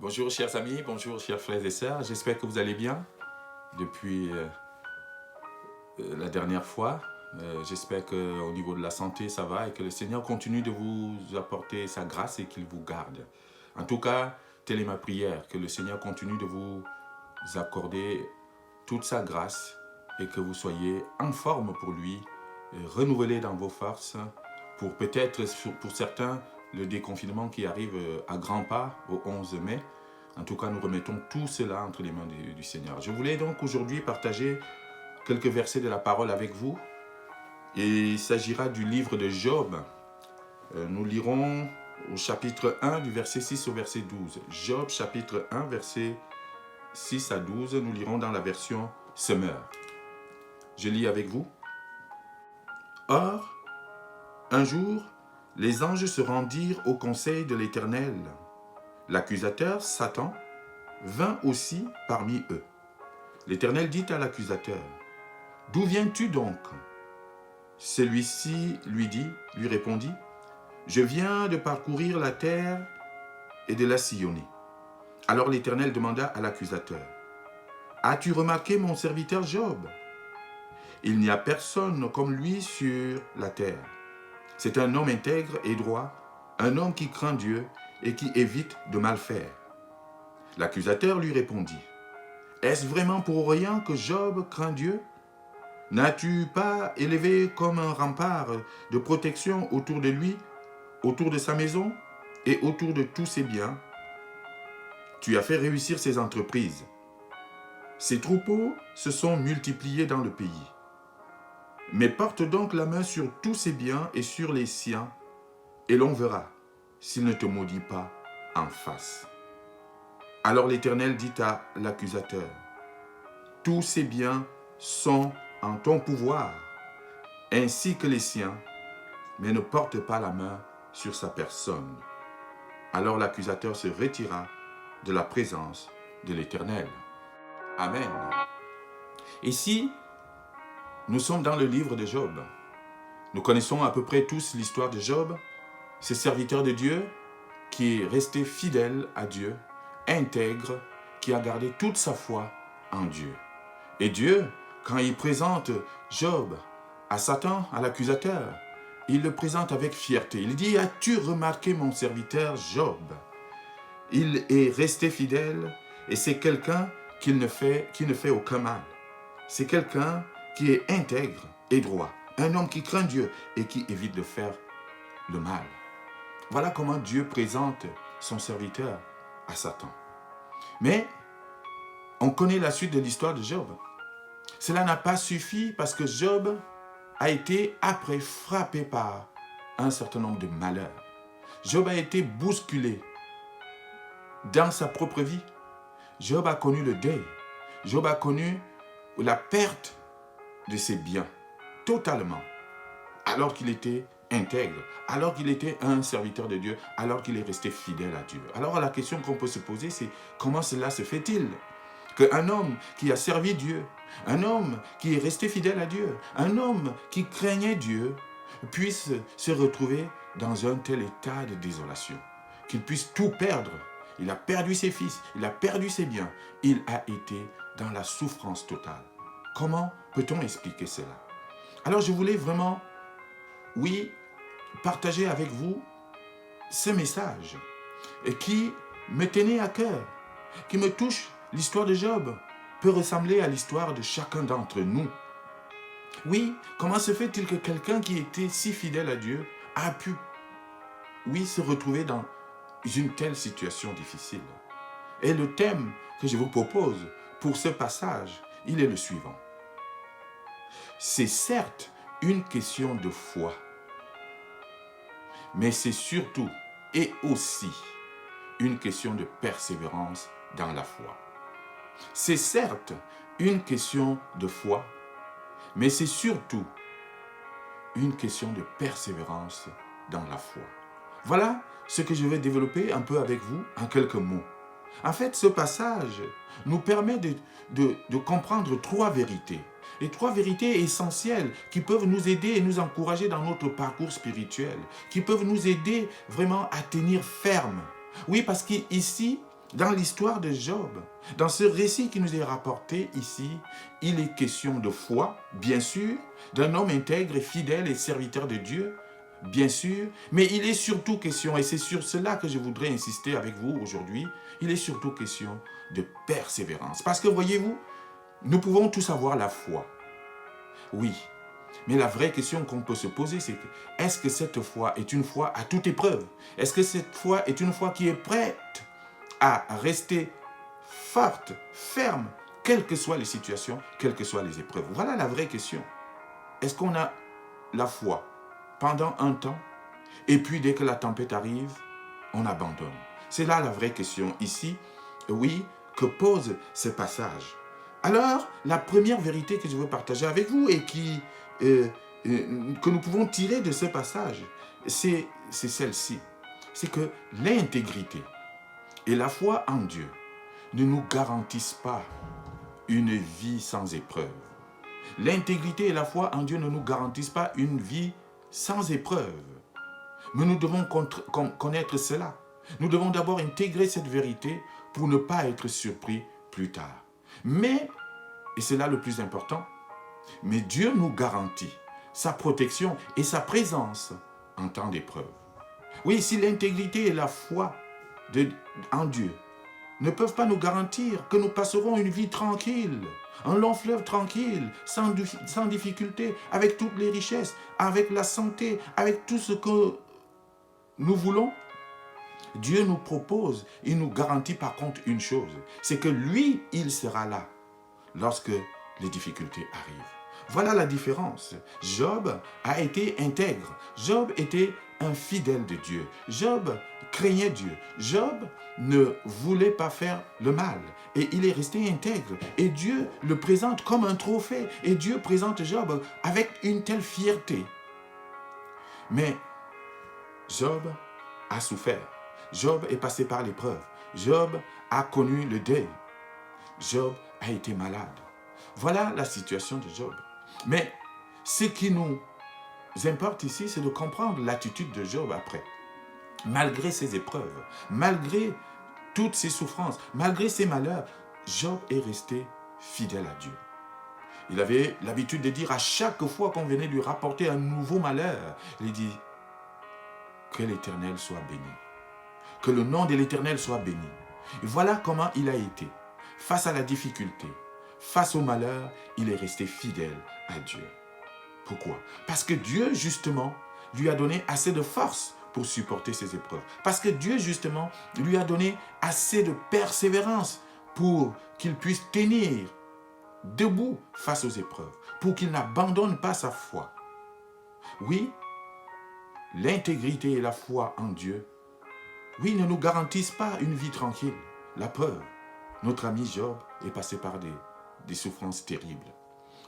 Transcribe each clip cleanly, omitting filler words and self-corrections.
Bonjour chers amis, bonjour chers frères et sœurs, j'espère que vous allez bien depuis la dernière fois. J'espère qu'au niveau de la santé ça va et que le Seigneur continue de vous apporter sa grâce et qu'il vous garde. En tout cas, telle est ma prière, que le Seigneur continue de vous accorder toute sa grâce et que vous soyez en forme pour lui, renouvelés dans vos forces pour peut-être, pour certains, le déconfinement qui arrive à grands pas au 11 mai. En tout cas, nous remettons tout cela entre les mains du Seigneur. Je voulais donc aujourd'hui partager quelques versets de la parole avec vous. Et il s'agira du livre de Job. Nous lirons au chapitre 1 du verset 6 au verset 12. Job chapitre 1 verset 6 à 12, nous lirons dans la version Semeur. Je lis avec vous. Or, un jour, les anges se rendirent au conseil de l'Éternel. L'accusateur, Satan, vint aussi parmi eux. L'Éternel dit à l'accusateur, « D'où viens-tu donc » Celui-ci lui répondit, « Je viens de parcourir la terre et de la sillonner. » Alors l'Éternel demanda à l'accusateur, « As-tu remarqué mon serviteur Job ? Il n'y a personne comme lui sur la terre. C'est un homme intègre et droit, un homme qui craint Dieu et qui évite de mal faire. » L'accusateur lui répondit, « Est-ce vraiment pour rien que Job craint Dieu ? N'as-tu pas élevé comme un rempart de protection autour de lui, autour de sa maison et autour de tous ses biens ? Tu as fait réussir ses entreprises. Ses troupeaux se sont multipliés dans le pays. Mais porte donc la main sur tous ses biens et sur les siens, et l'on verra s'il ne te maudit pas en face. » Alors l'Éternel dit à l'accusateur, « Tous ces biens sont en ton pouvoir, ainsi que les siens, mais ne porte pas la main sur sa personne. » Alors l'accusateur se retira de la présence de l'Éternel. Amen. Ici, nous sommes dans le livre de Job. Nous connaissons à peu près tous l'histoire de Job, ce serviteur de Dieu qui est resté fidèle à Dieu, intègre, qui a gardé toute sa foi en Dieu. Et Dieu, quand il présente Job à Satan, à l'accusateur, il le présente avec fierté. Il dit, « As-tu remarqué mon serviteur Job ? Il est resté fidèle et c'est quelqu'un qui ne fait aucun mal. C'est quelqu'un qui est intègre et droit, un homme qui craint Dieu et qui évite de faire le mal. » Voilà comment Dieu présente son serviteur à Satan. Mais on connaît la suite de l'histoire de Job. Cela n'a pas suffi parce que Job a été après frappé par un certain nombre de malheurs. Job a été bousculé dans sa propre vie. Job a connu le deuil. Job a connu la perte de ses biens totalement, alors qu'il était intègre, alors qu'il était un serviteur de Dieu, alors qu'il est resté fidèle à Dieu. Alors la question qu'on peut se poser, c'est comment cela se fait-il qu'un homme qui a servi Dieu, un homme qui est resté fidèle à Dieu, un homme qui craignait Dieu, puisse se retrouver dans un tel état de désolation, qu'il puisse tout perdre. Il a perdu ses fils, il a perdu ses biens, il a été dans la souffrance totale. Comment peut-on expliquer cela? Alors je voulais vraiment, oui, partager avec vous ce message qui me tenait à cœur, qui me touche. L'histoire de Job peut ressembler à l'histoire de chacun d'entre nous. Oui, comment se fait-il que quelqu'un qui était si fidèle à Dieu a pu, oui, se retrouver dans une telle situation difficile? Et le thème que je vous propose pour ce passage, il est le suivant. C'est certes une question de foi, mais c'est surtout et aussi une question de persévérance dans la foi. C'est certes une question de foi, mais c'est surtout une question de persévérance dans la foi. Voilà ce que je vais développer un peu avec vous en quelques mots. En fait, ce passage nous permet de comprendre trois vérités. Les trois vérités essentielles qui peuvent nous aider et nous encourager dans notre parcours spirituel, qui peuvent nous aider vraiment à tenir ferme. Oui, parce qu'ici, Dans l'histoire de Job, dans ce récit qui nous est rapporté ici, il est question de foi, bien sûr, d'un homme intègre et fidèle et serviteur de Dieu, bien sûr, mais il est surtout question, et c'est sur cela que je voudrais insister avec vous aujourd'hui, il est surtout question de persévérance. Parce que voyez-vous, nous pouvons tous avoir la foi. Oui, mais la vraie question qu'on peut se poser, c'est est-ce que cette foi est une foi à toute épreuve? Est-ce que cette foi est une foi qui est prête à rester forte, ferme, quelles que soient les situations, quelles que soient les épreuves? Voilà la vraie question. Est-ce qu'on a la foi pendant un temps, et puis dès que la tempête arrive, on abandonne? C'est là la vraie question ici, oui, que pose ce passage. Alors, la première vérité que je veux partager avec vous et que nous pouvons tirer de ce passage, c'est celle-ci. C'est que l'intégrité et la foi en Dieu ne nous garantissent pas une vie sans épreuve. L'intégrité et la foi en Dieu ne nous garantissent pas une vie sans épreuve. Mais nous devons connaître cela. Nous devons d'abord intégrer cette vérité pour ne pas être surpris plus tard. Mais, et c'est là le plus important, mais Dieu nous garantit sa protection et sa présence en temps d'épreuve. Oui, si l'intégrité et la foi en Dieu ne peuvent pas nous garantir que nous passerons une vie tranquille, un long fleuve tranquille, sans difficulté, avec toutes les richesses, avec la santé, avec tout ce que nous voulons, Dieu nous propose, il nous garantit par contre une chose, c'est que lui, il sera là lorsque les difficultés arrivent. Voilà la différence. Job a été intègre. Job était un fidèle de Dieu. Job craignait Dieu. Job ne voulait pas faire le mal. Et il est resté intègre. Et Dieu le présente comme un trophée. Et Dieu présente Job avec une telle fierté. Mais Job a souffert. Job est passé par l'épreuve. Job a connu le deuil. Job a été malade. Voilà la situation de Job. Mais ce qui nous importe ici, c'est de comprendre l'attitude de Job après. Malgré ses épreuves, malgré toutes ses souffrances, malgré ses malheurs, Job est resté fidèle à Dieu. Il avait l'habitude de dire à chaque fois qu'on venait lui rapporter un nouveau malheur, il dit que l'Éternel soit béni, que le nom de l'Éternel soit béni. Et voilà comment il a été. Face à la difficulté, face au malheur, il est resté fidèle à Dieu. Pourquoi? Parce que Dieu, justement, lui a donné assez de force pour supporter ses épreuves. Parce que Dieu, justement, lui a donné assez de persévérance pour qu'il puisse tenir debout face aux épreuves, pour qu'il n'abandonne pas sa foi. Oui, l'intégrité et la foi en Dieu, oui, ne nous garantissent pas une vie tranquille. La preuve, notre ami Job est passé par des souffrances terribles.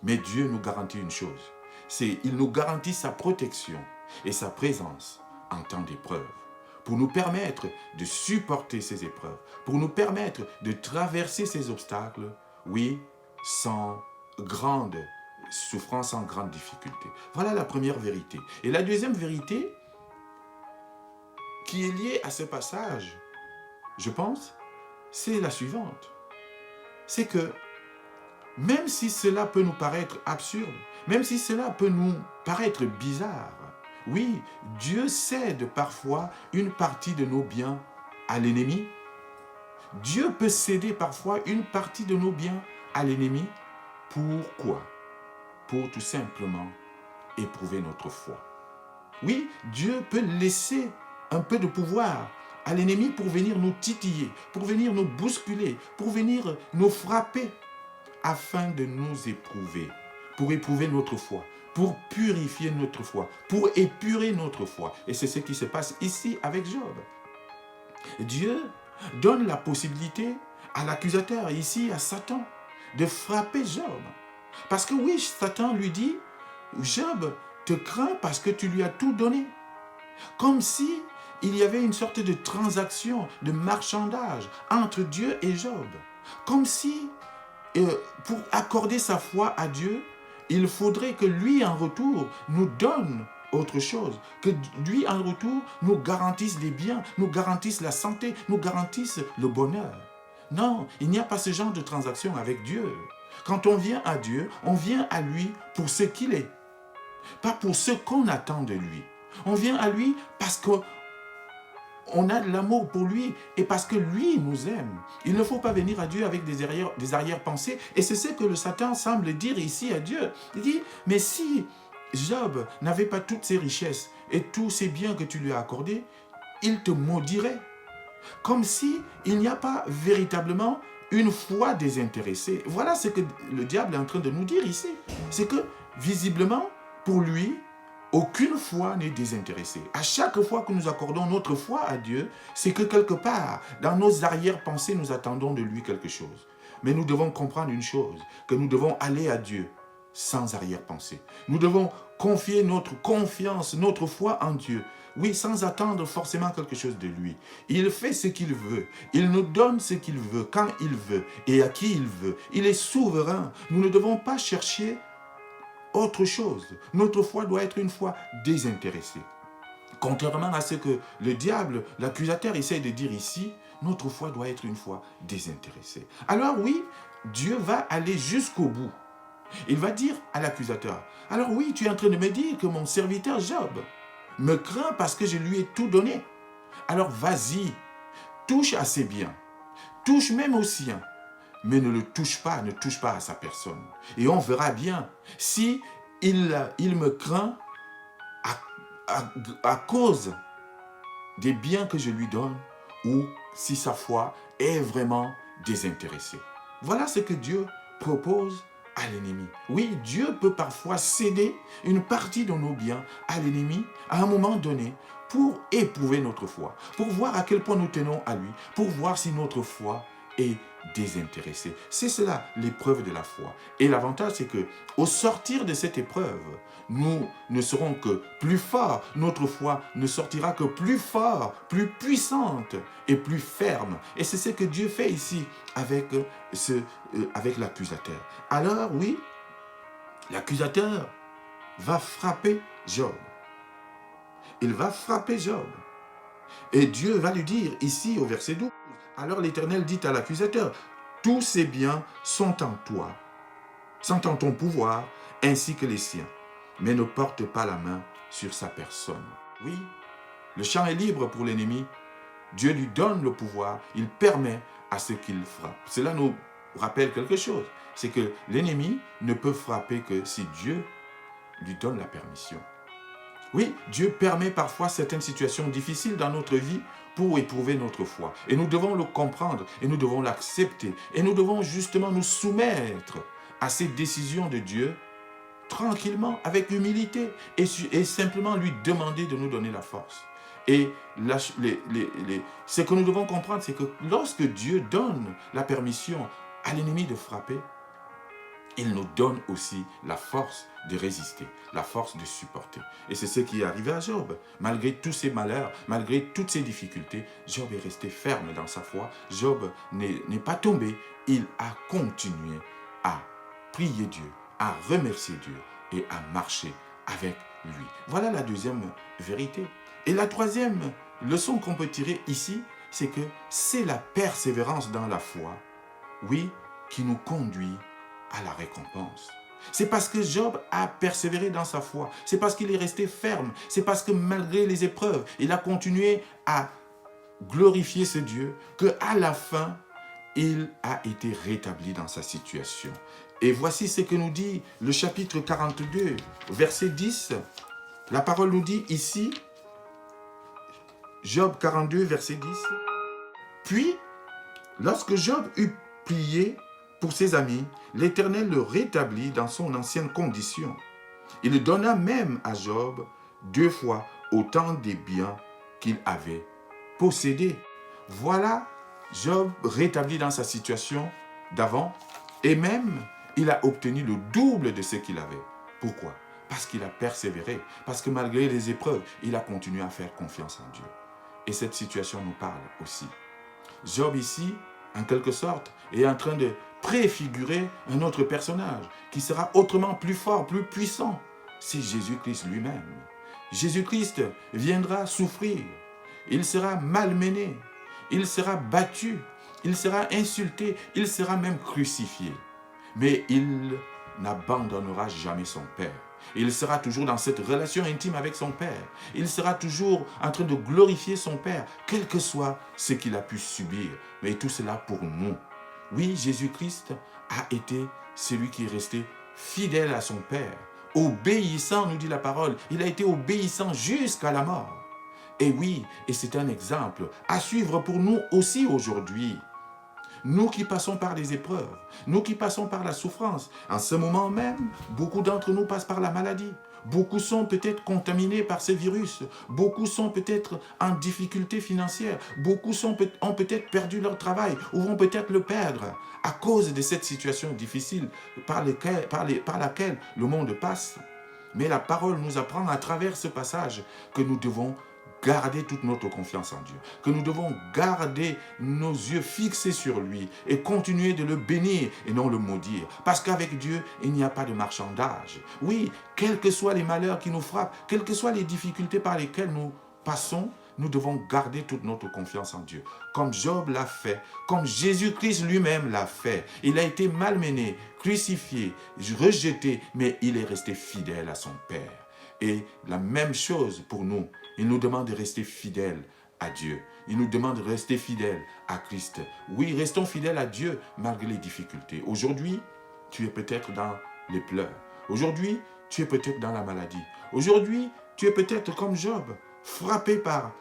Mais Dieu nous garantit une chose, c'est qu'il nous garantit sa protection et sa présence en temps d'épreuve, pour nous permettre de supporter ces épreuves, pour nous permettre de traverser ces obstacles, oui, sans grande souffrance, sans grande difficulté. Voilà la première vérité. Et la deuxième vérité, qui est liée à ce passage, je pense, c'est la suivante. C'est que même si cela peut nous paraître absurde, même si cela peut nous paraître bizarre, oui, Dieu cède parfois une partie de nos biens à l'ennemi. Dieu peut céder parfois une partie de nos biens à l'ennemi. Pourquoi? Pour tout simplement éprouver notre foi. Oui, Dieu peut laisser un peu de pouvoir à l'ennemi pour venir nous titiller, pour venir nous bousculer, pour venir nous frapper, afin de nous éprouver, pour éprouver notre foi, pour purifier notre foi, pour épurer notre foi. Et c'est ce qui se passe ici avec Job. Dieu donne la possibilité à l'accusateur, ici à Satan, de frapper Job. Parce que oui, Satan lui dit, Job te craint parce que tu lui as tout donné. Comme si il y avait une sorte de transaction, de marchandage entre Dieu et Job. Comme si, pour accorder sa foi à Dieu, il faudrait que lui, en retour, nous donne autre chose, que lui en retour nous garantisse les biens, nous garantisse la santé, nous garantisse le bonheur. Non, il n'y a pas ce genre de transaction avec Dieu. Quand on vient à Dieu, on vient à lui pour ce qu'il est, pas pour ce qu'on attend de lui. On vient à lui parce qu'on a de l'amour pour lui et parce que lui nous aime. Il ne faut pas venir à Dieu avec des arrière-pensées. Et c'est ce que le Satan semble dire ici à Dieu. Il dit, mais si Job n'avait pas toutes ses richesses et tous ces biens que tu lui as accordés, il te maudirait. Comme si il n'y a pas véritablement une foi désintéressée. Voilà ce que le diable est en train de nous dire ici. C'est que, visiblement, pour lui, aucune foi n'est désintéressée. À chaque fois que nous accordons notre foi à Dieu, c'est que quelque part, dans nos arrière-pensées, nous attendons de lui quelque chose. Mais nous devons comprendre une chose, que nous devons aller à Dieu sans arrière-pensée. Nous devons confier notre confiance, notre foi en Dieu. Oui, sans attendre forcément quelque chose de lui. Il fait ce qu'il veut. Il nous donne ce qu'il veut, quand il veut et à qui il veut. Il est souverain. Nous ne devons pas chercher autre chose. Notre foi doit être une foi désintéressée. Contrairement à ce que le diable, l'accusateur, essaie de dire ici, notre foi doit être une foi désintéressée. Alors oui, Dieu va aller jusqu'au bout. Il va dire à l'accusateur, alors oui, tu es en train de me dire que mon serviteur Job me craint parce que je lui ai tout donné. Alors vas-y, touche à ses biens, touche même aux siens, mais ne le touche pas, ne touche pas à sa personne. Et on verra bien si il me craint à cause des biens que je lui donne ou si sa foi est vraiment désintéressée. Voilà ce que Dieu propose à l'ennemi. Oui, Dieu peut parfois céder une partie de nos biens à l'ennemi à un moment donné pour éprouver notre foi, pour voir à quel point nous tenons à lui, pour voir si notre foi est désintéressée. C'est cela l'épreuve de la foi. Et l'avantage, c'est que au sortir de cette épreuve, nous ne serons que plus forts. Notre foi ne sortira que plus fort, plus puissante et plus ferme. Et c'est ce que Dieu fait ici avec l'accusateur. Alors oui, l'accusateur va frapper Job. Il va frapper Job. Et Dieu va lui dire ici au verset 12, alors l'Éternel dit à l'accusateur, tous ces biens sont en toi, sont en ton pouvoir, ainsi que les siens, mais ne porte pas la main sur sa personne. Oui, le champ est libre pour l'ennemi. Dieu lui donne le pouvoir, il permet à ce qu'il frappe. Cela nous rappelle quelque chose, c'est que l'ennemi ne peut frapper que si Dieu lui donne la permission. Oui, Dieu permet parfois certaines situations difficiles dans notre vie pour éprouver notre foi. Et nous devons le comprendre, et nous devons l'accepter. Et nous devons justement nous soumettre à ces décisions de Dieu tranquillement, avec humilité, et simplement lui demander de nous donner la force. Et ce que nous devons comprendre, c'est que lorsque Dieu donne la permission à l'ennemi de frapper, il nous donne aussi la force de résister, la force de supporter. Et c'est ce qui est arrivé à Job. Malgré tous ses malheurs, malgré toutes ses difficultés, Job est resté ferme dans sa foi. Job n'est pas tombé. Il a continué à prier Dieu, à remercier Dieu et à marcher avec lui. Voilà la deuxième vérité. Et la troisième leçon qu'on peut tirer ici, c'est que c'est la persévérance dans la foi, oui, qui nous conduit à la récompense. C'est parce que Job a persévéré dans sa foi. C'est parce qu'il est resté ferme. C'est parce que malgré les épreuves, il a continué à glorifier ce Dieu qu'à la fin, il a été rétabli dans sa situation. Et voici ce que nous dit le chapitre 42, verset 10. La parole nous dit ici, Job 42, verset 10. Puis, lorsque Job eut prié pour ses amis, l'Éternel le rétablit dans son ancienne condition. Il donna même à Job 2 fois autant des biens qu'il avait possédés. Voilà Job rétabli dans sa situation d'avant et même il a obtenu le double de ce qu'il avait. Pourquoi? Parce qu'il a persévéré, parce que malgré les épreuves, il a continué à faire confiance en Dieu. Et cette situation nous parle aussi. Job ici, en quelque sorte, est en train de préfigurer un autre personnage qui sera autrement plus fort, plus puissant. C'est Jésus-Christ lui-même. Jésus-Christ viendra souffrir. Il sera malmené. Il sera battu. Il sera insulté. Il sera même crucifié. Mais il n'abandonnera jamais son Père. Il sera toujours dans cette relation intime avec son Père. Il sera toujours en train de glorifier son Père, quel que soit ce qu'il a pu subir. Mais tout cela pour nous. Oui, Jésus-Christ a été celui qui est resté fidèle à son Père. Obéissant, nous dit la parole. Il a été obéissant jusqu'à la mort. Et oui, et c'est un exemple à suivre pour nous aussi aujourd'hui. Nous qui passons par les épreuves, nous qui passons par la souffrance, en ce moment même, beaucoup d'entre nous passent par la maladie. Beaucoup sont peut-être contaminés par ces virus. Beaucoup sont peut-être en difficulté financière. Beaucoup ont peut-être perdu leur travail ou vont peut-être le perdre à cause de cette situation difficile par laquelle le monde passe. Mais la parole nous apprend à travers ce passage que nous devons garder toute notre confiance en Dieu, que nous devons garder nos yeux fixés sur lui et continuer de le bénir et non le maudire. Parce qu'avec Dieu, il n'y a pas de marchandage. Oui, quels que soient les malheurs qui nous frappent, quelles que soient les difficultés par lesquelles nous passons, nous devons garder toute notre confiance en Dieu. Comme Job l'a fait, comme Jésus-Christ lui-même l'a fait. Il a été malmené, crucifié, rejeté, mais il est resté fidèle à son Père. Et la même chose pour nous. Il nous demande de rester fidèles à Dieu. Il nous demande de rester fidèles à Christ. Oui, restons fidèles à Dieu malgré les difficultés. Aujourd'hui, tu es peut-être dans les pleurs. Aujourd'hui, tu es peut-être dans la maladie. Aujourd'hui, tu es peut-être comme Job, frappé par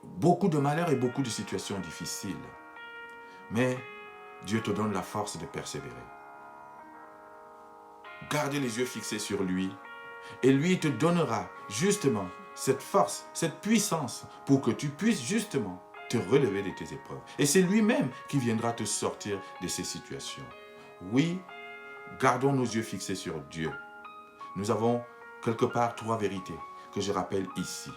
beaucoup de malheurs et beaucoup de situations difficiles. Mais Dieu te donne la force de persévérer. Garde les yeux fixés sur lui et lui te donnera justement cette force, cette puissance pour que tu puisses justement te relever de tes épreuves. Et c'est lui-même qui viendra te sortir de ces situations. Oui, gardons nos yeux fixés sur Dieu. Nous avons quelque part 3 vérités que je rappelle ici.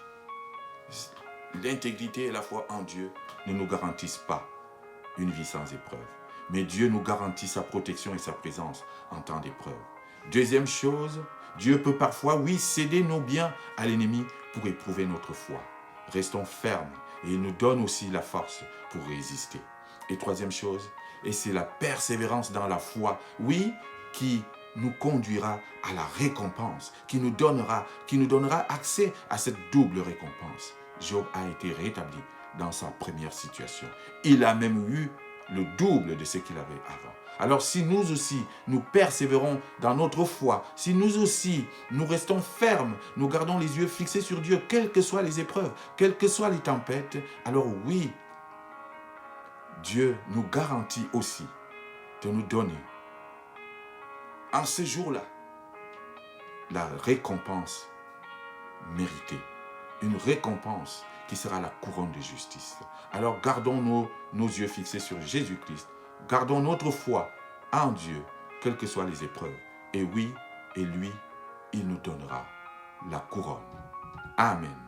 L'intégrité et la foi en Dieu ne nous garantissent pas une vie sans épreuve. Mais Dieu nous garantit sa protection et sa présence en temps d'épreuve. Deuxième chose, Dieu peut parfois, oui, céder nos biens à l'ennemi pour éprouver notre foi. Restons fermes et il nous donne aussi la force pour résister. Et troisième chose, et c'est la persévérance dans la foi, oui, qui nous conduira à la récompense, qui nous donnera accès à cette double récompense. Job a été rétabli dans sa première situation. Il a même eu le double de ce qu'il avait avant. Alors si nous aussi, nous persévérons dans notre foi, si nous aussi, nous restons fermes, nous gardons les yeux fixés sur Dieu, quelles que soient les épreuves, quelles que soient les tempêtes, alors oui, Dieu nous garantit aussi de nous donner, en ce jour-là, la récompense méritée. Une récompense qui sera la couronne de justice. Alors gardons nos yeux fixés sur Jésus-Christ. Gardons notre foi en Dieu, quelles que soient les épreuves. Et oui, et lui, il nous donnera la couronne. Amen.